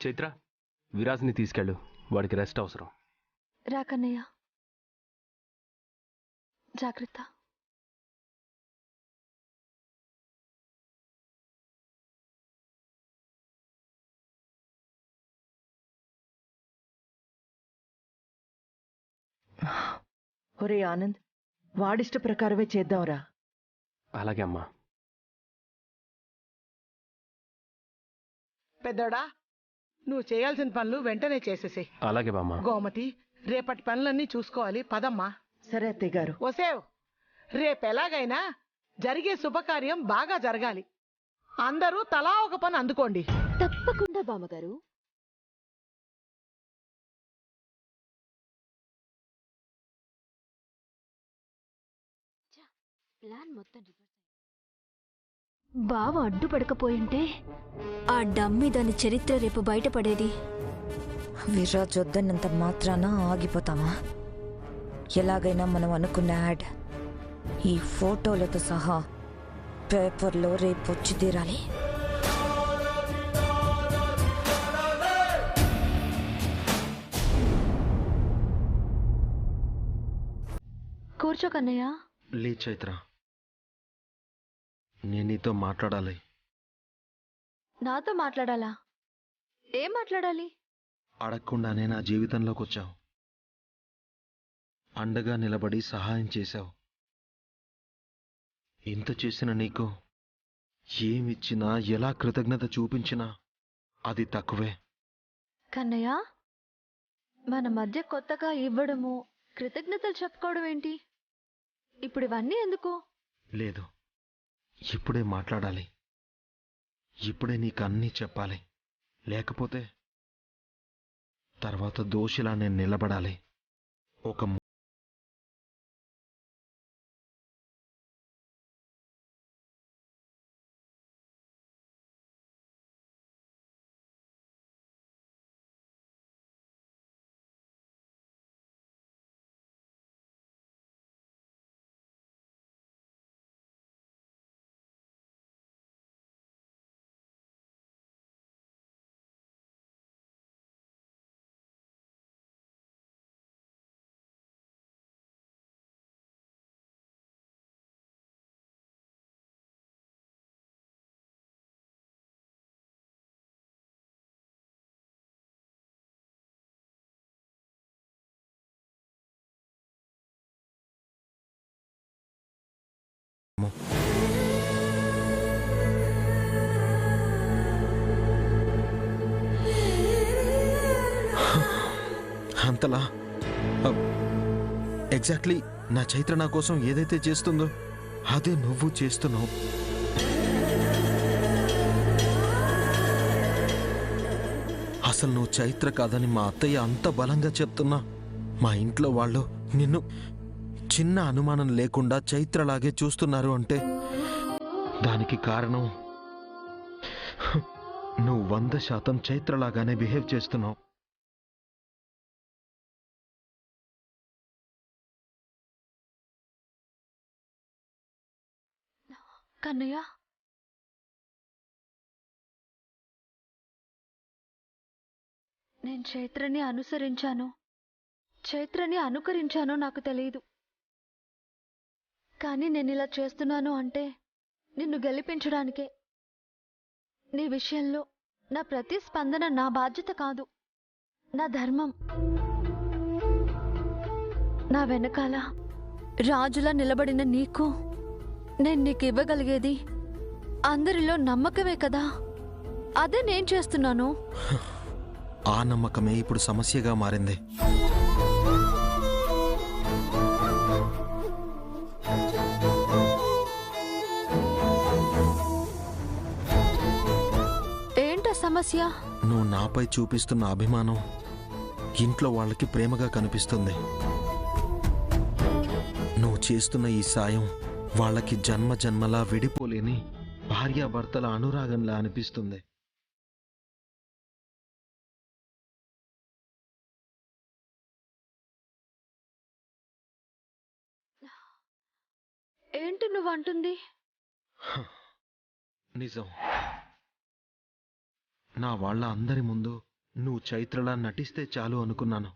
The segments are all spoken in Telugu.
చైత్ర, విరాజ్ని తీసుకెళ్ళు, వాడికి రెస్ట్ అవసరం. రా కన్నయ్య, జాగ్రత్త. ఒరే ఆనంద్, వాడిష్ట ప్రకారమే చేద్దాంరా. అలాగే అమ్మా. పెద్దోడా, నువ్వు చేయాల్సిన పనులు వెంటనే చేసేసి. అలాగే బామ్మ. గోమతి, రేపటి పనులన్నీ చూసుకోవాలి, పదమ్మా. సరే అత్తయ్య గారు. వసేవ్, రేపెలాగైనా జరిగే శుభకార్యం బాగా జరగాలి. అందరూ తలా ఒక పని అందుకోండి. తప్పకుండా బామ్మగారు. ప్లాన్ మొత్తం బావ అడ్డుపడకపోయింటే ఆ డమ్మి దాని చరిత్ర రేపు బయటపడేది. విరాజ్ వద్దన్నంత మాత్రాన ఆగిపోతామా? ఎలాగైనా మనం అనుకున్న యాడ్ ఈ ఫోటోలతో సహా పేపర్లో రేపు వచ్చి తీరాలి. కూర్చో కన్నయ్య. లే చైత్ర, నేను నీతో మాట్లాడాలి. నాతో మాట్లాడాలా? ఏం మాట్లాడాలి? అడగకుండానే నా జీవితంలోకి వచ్చావు, అండగా నిలబడి సహాయం చేశావు. ఇంత చేసిన నీకు ఏమిచ్చినా, ఎలా కృతజ్ఞత చూపించినా అది తక్కువే. కన్నయ్య, మన మధ్య కొత్తగా ఇవ్వడము, కృతజ్ఞతలు చెప్పుకోవడం ఏంటి? ఇప్పుడు ఇవన్నీ ఎందుకు? లేదు, ఇప్పుడే మాట్లాడాలి. ఇప్పుడే నీకు అన్నీ చెప్పాలి. లేకపోతే తర్వాత దోషిలా నేను నిలబడాలి. ఒక అంతలా ఎగ్జాక్ట్లీ నా చైత్ర నా కోసం ఏదైతే చేస్తుందో అదే నువ్వు చేస్తున్నావు. అసలు నువ్వు చైత్ర కాదని మా అత్తయ్య అంత బలంగా చెప్తున్నా, మా ఇంట్లో వాళ్ళు నిన్ను చిన్న అనుమానం లేకుండా చైత్రలాగే చూస్తున్నారు అంటే దానికి కారణం నువ్వు 100% చైత్రలాగానే బిహేవ్ చేస్తున్నావు. కన్నయ్య, నేను చైత్రని అనుసరించాను, చైత్రని అనుకరించానో నాకు తెలియదు. కానీ నేను ఇలా చేస్తున్నాను అంటే నిన్ను గెలిపించడానికే. నీ విషయంలో నా ప్రతి స్పందన నా బాధ్యత కాదు, నా ధర్మం. నా వెనకాల రాజులా నిలబడిన నీకు నేను నీకు ఇవ్వగలిగేది అందరిలో నమ్మకమే కదా. అదే నేను చేస్తున్నాను. ఆ నమ్మకమే ఇప్పుడు సమస్యగా మారింది. ఏంట సమస్య? నువ్వు నాపై చూపిస్తున్న అభిమానం ఇంట్లో వాళ్ళకి ప్రేమగా కనిపిస్తుంది. నువ్వు చేస్తున్న ఈ సాయం వాళ్ళకి జన్మ జన్మలా విడిపోలేని భార్యాభర్తల అనురాగంలా అనిపిస్తుంది. ఏంటి నువ్వు అంటుంది? నిజం, నా వాళ్ళ అందరి ముందు నువ్వు చైత్రలా నటిస్తే చాలు అనుకున్నాను.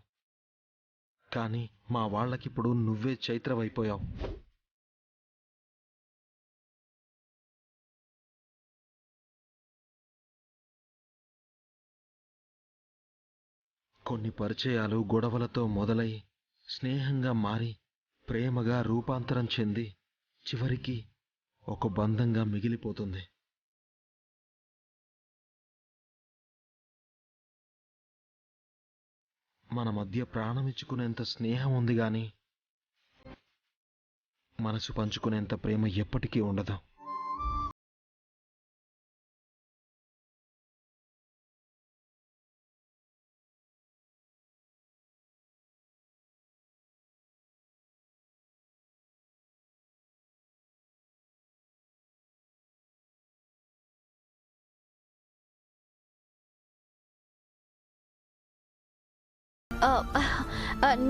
కానీ మా వాళ్ళకిప్పుడు నువ్వే చైత్రవైపోయావు. కొన్ని పరిచయాలు గొడవలతో మొదలై స్నేహంగా మారి ప్రేమగా రూపాంతరం చెంది చివరికి ఒక బంధంగా మిగిలిపోతుంది. మన మధ్య ప్రాణమిచ్చుకునేంత స్నేహం ఉంది గాని మనసు పంచుకునేంత ప్రేమ ఎప్పటికీ ఉండదు.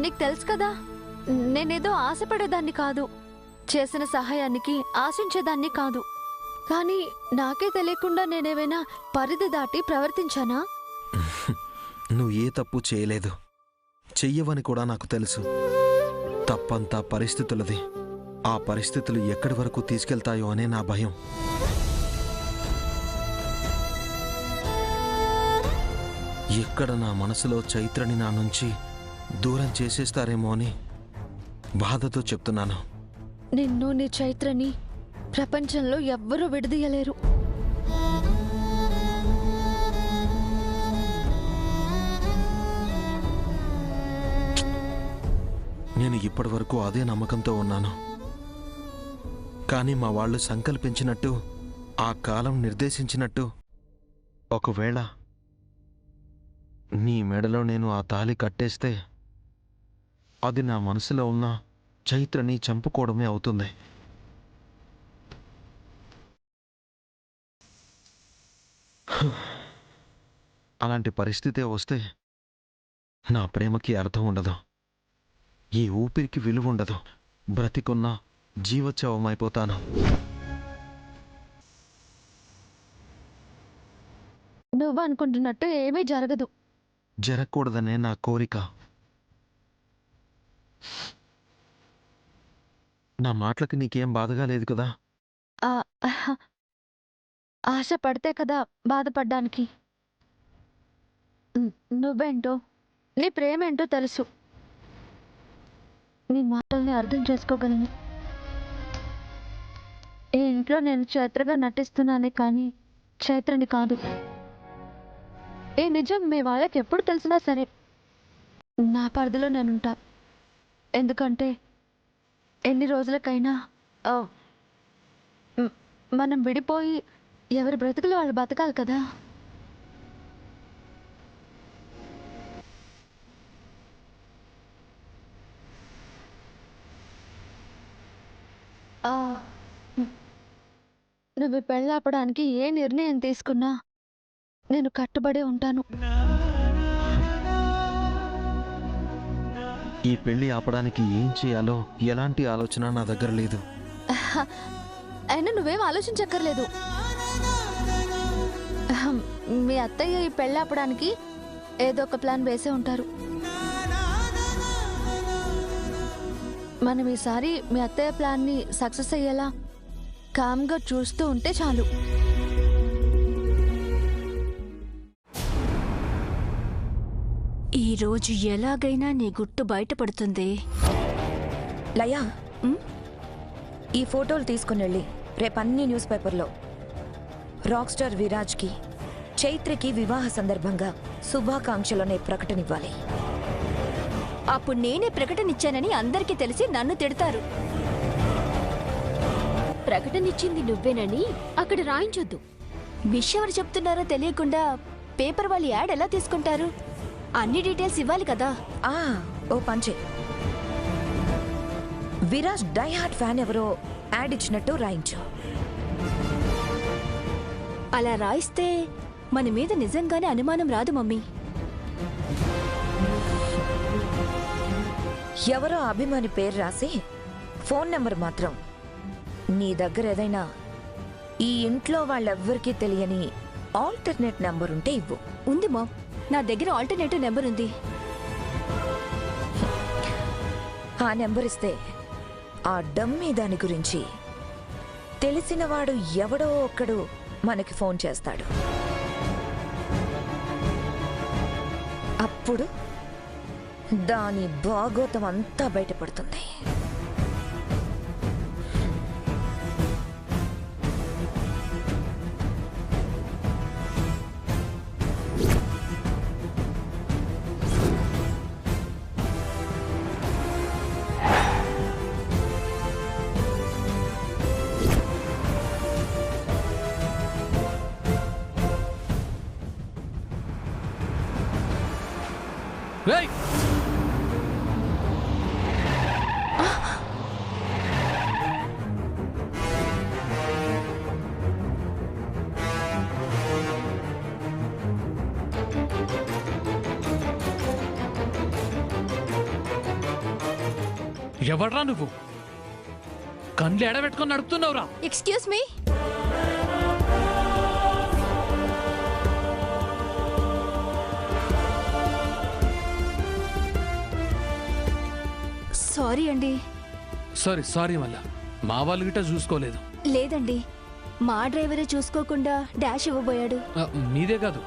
నీకు తెలుసు కదా, నేనేదో ఆశపడేదాన్ని కాదు, చేసిన సహాయానికి ఆశించేదాన్ని కాదు. కానీ నాకే తెలియకుండా నేనేమైనా పరిధి దాటి ప్రవర్తించానా? నువ్వు ఏ తప్పు చేయలేదు, చెయ్యవని కూడా నాకు తెలుసు. తప్పంతా పరిస్థితులది. ఆ పరిస్థితులు ఎక్కడి వరకు తీసుకెళ్తాయో అనే నా భయం. ఎక్కడ నా మనసులో చైత్రని నా నుంచి దూరం చేసేస్తారేమో అని బాధతో చెప్తున్నాను. నిన్ను, నీ చైత్రని ప్రపంచంలో ఎవ్వరూ విడదీయలేరు. నేను ఇప్పటి వరకు అదే నమ్మకంతో ఉన్నాను. కానీ మా వాళ్ళు సంకల్పించినట్టు, ఆ కాలం నిర్దేశించినట్టు ఒకవేళ నీ మెడలో నేను ఆ తాళి కట్టేస్తే అది నా మనసులో ఉన్న చైత్రని చంపుకోవడమే అవుతుంది. అలాంటి పరిస్థితే వస్తే నా ప్రేమకి అర్థం ఉండదు, ఈ ఊపిరికి విలువ ఉండదు, బ్రతికున్న జీవోత్సవమైపోతాను. నువ్వు అనుకుంటున్నట్టు ఏమీ జరగదు. జరగకూడదనే నా కోరిక. నా మాటలకి నీకేం బాధగా లేదు కదా? ఆశ పడితే కదా బాధపడ్డానికి. నువ్వేంటో, నీ ప్రేమేంటో తెలుసు. నీ మాటల్ని అర్థం చేసుకోగలను. ఈ ఇంట్లో నేను చైత్రగా నటిస్తున్నానే కానీ చైత్రని కాదు. ఏ నిజం మీ వాళ్ళకి ఎప్పుడు తెలిసినా సరే నా పరిధిలో నేనుంటా. ఎందుకంటే ఎన్ని రోజులకైనా మనం విడిపోయి ఎవరి బ్రతుకులు వాళ్ళు బతకాలి కదా. నువ్వు పెళ్ళాపడానికి ఏ నిర్ణయం తీసుకున్నా నేను కట్టుబడి ఉంటాను. ఈ పెళ్లి ఆపడానికి ఏం చేయాలో ఎలాంటి ఆలోచన నా దగ్గర లేదు. అయినా నువ్వేం ఆలోచించక్కర్లేదు. మీ అత్తయ్య ఈ పెళ్ళి ఆపడానికి ఏదో ఒక ప్లాన్ వేసే ఉంటారు. మనం ఈసారి మీ అత్తయ్య ప్లాన్ని సక్సెస్ అయ్యేలా కామ్గా చూస్తూ ఉంటే చాలు. ఈరోజు ఎలాగైనా నీ గుట్టు బయటపడుతుంది. లయా, ఈ ఫోటోలు తీసుకుని వెళ్ళి రేపన్నీ న్యూస్ పేపర్లో రాక్ స్టార్ విరాజ్కి చైత్రకి వివాహ సందర్భంగా శుభాకాంక్షలనే ప్రకటన ఇవ్వాలి. అప్పుడు నేనే ప్రకటనిచ్చానని అందరికీ తెలిసి నన్ను తిడతారు. ప్రకటనిచ్చింది నువ్వేనని అక్కడ రాయించొద్దు. విషయం ఎవరు చెప్తున్నారో తెలియకుండా పేపర్ వాళ్ళు యాడ్ ఎలా తీసుకుంటారు? అన్ని డీటెయిల్స్ ఇవ్వాలి కదా. ఓ పంచే, విరాజ్ డై హార్ట్ ఫ్యాన్ ఎవరో యాడ్ ఇచ్చినట్టు రాయించు. అలా రాయిస్తే మన మీద నిజంగానే అనుమానం రాదు మమ్మీ. ఎవరో అభిమాని పేరు రాసి ఫోన్ నెంబర్ మాత్రం నీ దగ్గర ఏదైనా ఈ ఇంట్లో వాళ్ళెవ్వరికీ తెలియని ఆల్టర్నేట్ నెంబర్ ఉంటే ఇవ్వు. ఉంది మామ్, నా దగ్గర ఆల్టర్నేటివ్ నెంబర్ ఉంది. ఆ నెంబర్ ఇస్తే ఆ డమ్మీ దాని గురించి తెలిసినవాడు ఎవడో ఒక్కడు మనకి ఫోన్ చేస్తాడు. అప్పుడు దాని భాగోతం అంతా బయటపడుతుంది. రేయ్! ఎవడ్రా నువ్వు? కండ్లు ఎడబెట్టుకొని నడుపుతున్నావురా? Excuse me. సారీ అండి. సారీ మళ్ళా మా వాళ్ళు గిట్ట చూసుకోలేదు. లేదండి, మా డ్రైవరే చూసుకోకుండా డాష్ ఇవ్వబోయాడు. మీదే కాదు,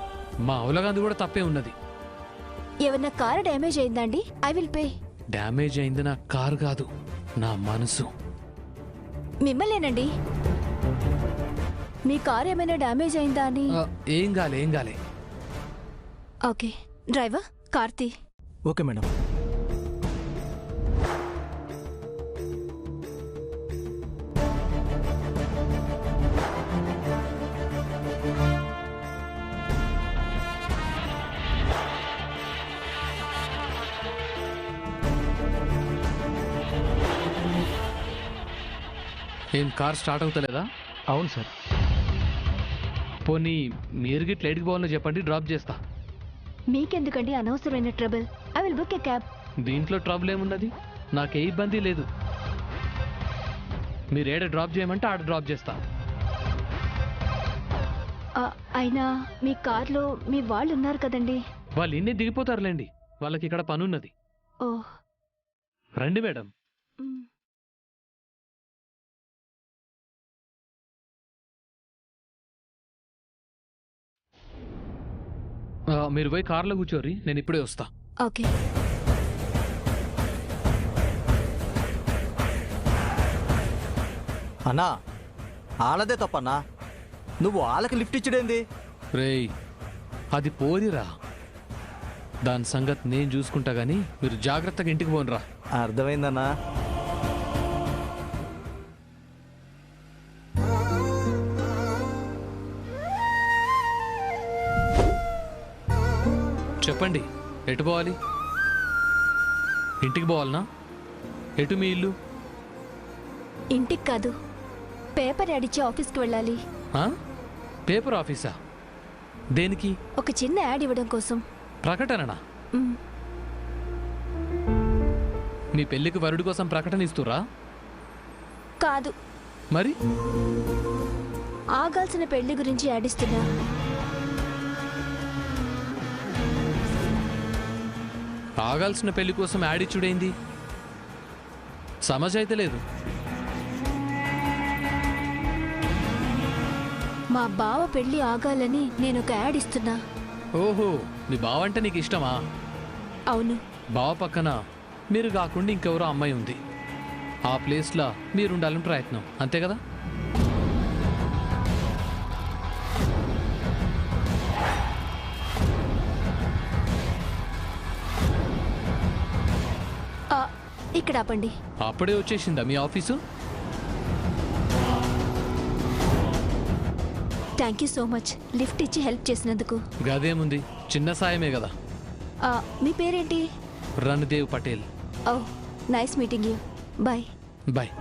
మా అవలగాంది కూడా తప్పే ఉన్నది. ఏమన్నా కారు డ్యామేజ్ అయిందండి? I will pay. డ్యామేజ్ అయింది నా కారు కాదు, నా మనసు. మిమ్మల్నేనండి. మీ కారు ఏమైనా డ్యామేజ్ అయిందా అని. ఏం గాలే. Okay driver, Karthi. Okay madam. ఏం కార్ స్టార్ట్ అవుతలేదా? అవును సార్. పోనీ మీరు గిట్ లైట్కి పోవాలని చెప్పండి, డ్రాప్ చేస్తా. మీకెందుకండి అనవసరమైన trouble? I will book a cab. దీంట్లో ట్రబుల్ ఏమున్నది? నాకే ఇబ్బంది లేదు. మీరు ఏడ డ్రాప్ చేయమంటే ఆడ డ్రాప్ చేస్తా. అయినా మీ కార్లో మీ వాళ్ళు ఉన్నారు కదండి. వాళ్ళు ఇన్నే దిగిపోతారులేండి, వాళ్ళకి ఇక్కడ పనున్నది. ఓ రండి మేడం. మీరు పోయి కార్లో కూర్చోరి, నేను ఇప్పుడే వస్తా. ఓకే. అన్నా, ఆలదే తప్పన్నా. నువ్వు వాళ్ళకి లిఫ్ట్ ఇచ్చడేంది? రేయ్, అది పోరిరా, దాని సంగతి నేను చూసుకుంటా గానీ మీరు జాగ్రత్తగా ఇంటికి పోనరా. అర్థమైందన్నా. చెప్పండి, ఎటు పోవాలి? ఇంటికి పోవాలనా? ఎటు మీ ఇల్లు? ఇంటికి కాదు, పేపర్ యాడ్ ఇచ్చి ఆఫీస్కి వెళ్ళాలి. పేపర్ ఆఫీసా? దేనికి? ఒక చిన్న యాడ్ ఇవ్వడం కోసం. ప్రకటననా? మీ పెళ్లికి వరుడి కోసం ప్రకటన ఇస్తురా? కాదు మరి ఆగాల్సిన పెళ్లి గురించి యాడ్ ఇస్తున్నా. ఆగాల్సిన పెళ్లి కోసం యాడ్ ఇచ్చుడేంది? సమజ్ అయితే లేదు. మా బావ పెళ్లి ఆగాలని నేను ఒక యాడ్ ఇస్తున్నా. ఓహో, మీ బావ అంటే నీకు ఇష్టమా? అవును. బావ పక్కన మీరు కాకుండా ఇంకెవరో అమ్మాయి ఉంది. ఆ ప్లేస్లో మీరుండాలని ప్రయత్నం, అంతే కదా? ఇక్కడ ఆపండి. అప్పుడే వచ్చేసిందా మీ office? Thank you so much, lift ఇచ్చి హెల్ప్ చేసినందుకు. గదేముంది, చిన్న సాయమే కదా. మీ పేరేంటి? Randev Patel. Oh, nice meeting you. Bye. Bye.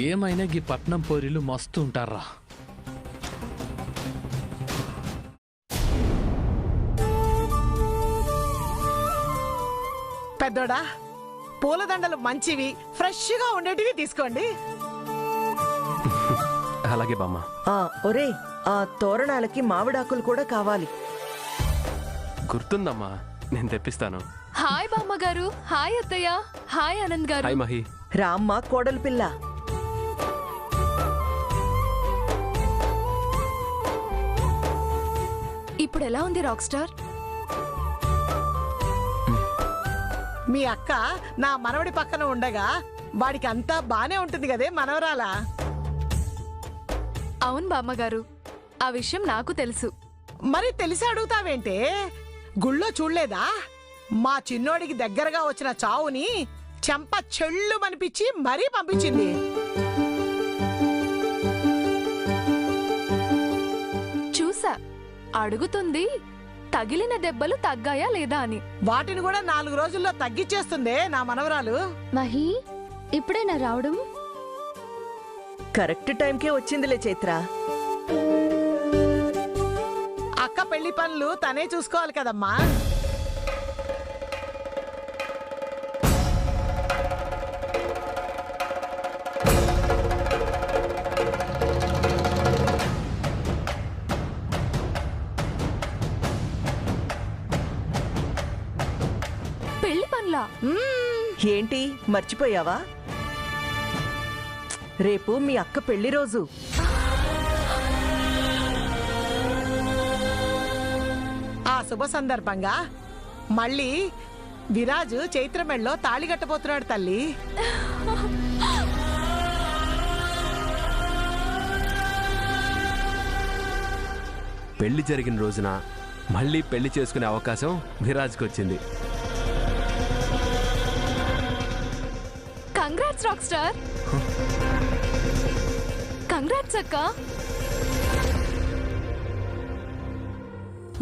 ఏమైనా ఈ పట్నం పోరీలు మస్తు ఉంటారా. పెద్దోడా, పూలదండలు మంచివి, ఫ్రెష్గా ఉండేటివి తీసుకోండి. అలాగే బామ్మ. ఒరే ఆ తోరణాలకి మామిడాకులు కూడా కావాలి. గుర్తుందమ్మా, నేను తెప్పిస్తాను. హాయ్ బామ్మగారు. హాయ్ అత్తయ్య. హాయ్ ఆనంద్ గారు. హాయ్ మహి. రామ్మ కోడలు పిల్ల. ఇప్పుడు ఎలా ఉంది రాక్ స్టార్? మీ అక్క నా మనవడి పక్కన ఉండగా వాడికి అంతా బానే ఉంటుంది కదే మనవరాలా. అవును బామ్మగారు, ఆ విషయం నాకు తెలుసు. మరి తెలిసి అడుగుతావేంటే? గుళ్ళో చూడలేదా? మా చిన్నోడికి దగ్గరగా వచ్చిన చావుని చెంప చెళ్ళు మనిపించి మరీ పంపించింది. చూసా, అడుగుతుంది తగిలిన దెబ్బలు తగ్గాయా లేదా అని. వాటిని కూడా 4 రోజుల్లో తగ్గిచ్చేస్తుందే నా మనవరాలు. మహి, ఇప్పుడేనా రావడం? కరెక్ట్ టైంకే వచ్చిందిలే చైత్ర. అక్క పెళ్లి పనులు తనే చూసుకోవాలి కదమ్మా. పెళ్లి పనులా? ఏంటి మర్చిపోయావా? రేపు మీ అక్క పెళ్లి రోజు. ఆ శుభ సందర్భంగా మళ్ళీ విరాజు చైత్రమెళ్ళలో తాళి కట్టబోతున్నాడు తల్లి. పెళ్లి జరిగిన రోజున మళ్ళీ పెళ్లి చేసుకునే అవకాశం విరాజ్కి వచ్చింది. Congrats rock star. కంగ్రాట్స్ అక్క.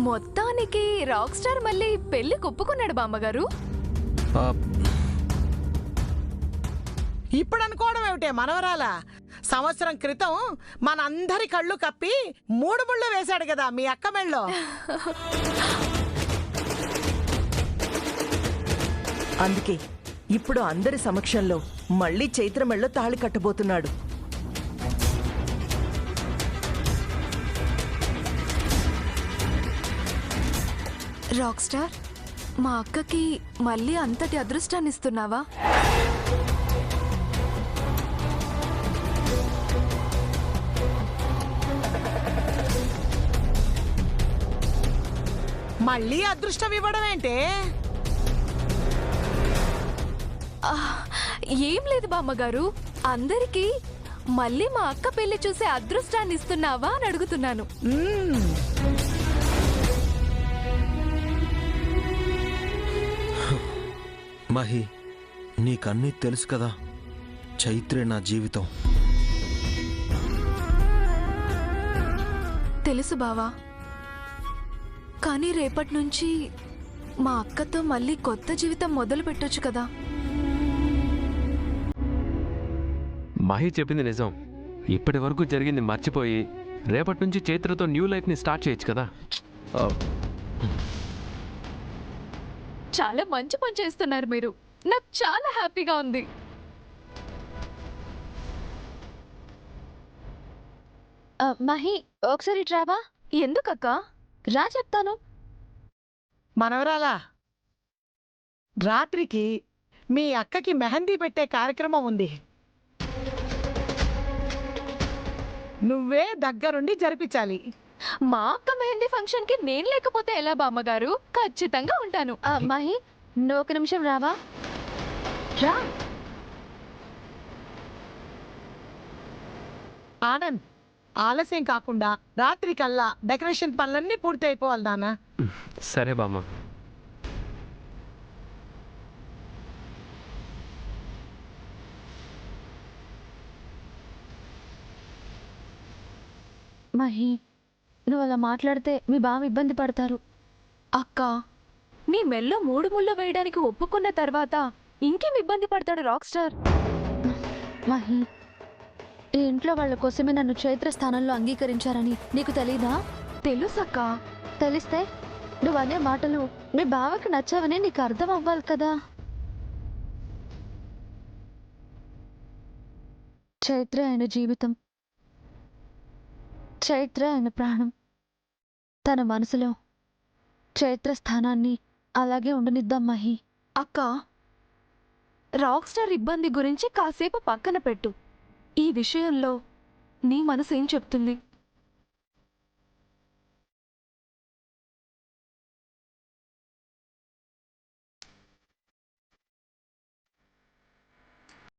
మొత్తానికి రాక్ స్టార్ మళ్ళీ పెళ్లి ఒప్పుకున్నాడు బామ్మగారు. ఇప్పుడు అనుకోవడం ఏమిటే మనవరాలా? సంవత్సరం క్రితం మనందరి కళ్ళు కప్పి 3 ముళ్ళు వేశాడు కదా మీ అక్క మెళ్ళో. అందుకే ఇప్పుడు అందరి సమక్షంలో మళ్ళీ చైత్ర మెళ్ళో తాళి కట్టబోతున్నాడు. రాక్ స్టార్, మా అక్కకి మళ్ళీ అంతటి అదృష్టాన్ని ఇస్తున్నావా? మళ్ళీ అదృష్టం ఇవ్వడం ఏంటే? ఏం లేదు బామ్మగారు, అందరికీ మళ్ళీ మా అక్క పెళ్లి చూసే అదృష్టాన్ని ఇస్తున్నావా అని అడుగుతున్నాను. మహి, నీకన్నీ తెలుసు కదా, చైత్రే నా జీవితం. తెలుసు బావా, కానీ రేపటి నుంచి మా అక్కతో మళ్ళీ కొత్త జీవితం మొదలు పెట్టొచ్చు కదా. మహి చెప్పింది నిజం. ఇప్పటి వరకు జరిగింది మర్చిపోయి రేపటి నుంచి చైత్రతో న్యూ లైఫ్ని స్టార్ట్ చేయొచ్చు కదా. చాలా మంచి పని చేస్తున్నారు మీరు. నాకు చాలా హ్యాపీగా ఉంది. మహి, ఒకసారి ట్రావా. ఎందుకక్క? రా చెప్తాను. మనవరాలా, రాత్రికి మీ అక్కకి మెహందీ పెట్టే కార్యక్రమం ఉంది. నువ్వే దగ్గరుండి జరిపించాలి. మా అక్క మెహందీ ఫంక్షన్ కి నేను లేకపోతే ఎలా బామ్మగారు? ఖచ్చితంగా ఉంటాను. మహి, నువ్వు ఒక నిమిషం రావా? రా. ఆనంద్, ఆలస్యం కాకుండా రాత్రి కల్లా డెకరేషన్ పనులన్నీ పూర్తి అయిపోవాలి నాన్న. సరే బామ్మ. మహి, నువ్వు అలా మాట్లాడితే మీ బావ ఇబ్బంది పడతారు. అక్క, నీ మెల్లో 3 ముళ్ళు వేయడానికి ఒప్పుకున్న తర్వాత ఇంకేం ఇబ్బంది పడతాడు రాక్ స్టార్? మహి, ఈ ఇంట్లో వాళ్ళ కోసమే నన్ను చైత్ర స్థానంలో అంగీకరించారని నీకు తెలీదా? తెలుసక్క. తెలిస్తే నువ్వు అనే మాటలు మీ బావకి నచ్చావని నీకు అర్థం అవ్వాలి కదా. చైత్ర ఆయన జీవితం. చైత్ర ఆయన ప్రాణం. తన మనసులో చైత్ర స్థానాన్ని అలాగే ఉండనిద్దాం మహి. అక్క, రాక్ స్టార్ ఇబ్బంది గురించి కాసేపు పక్కన పెట్టు. ఈ విషయంలో నీ మనసు ఏం చెప్తుంది?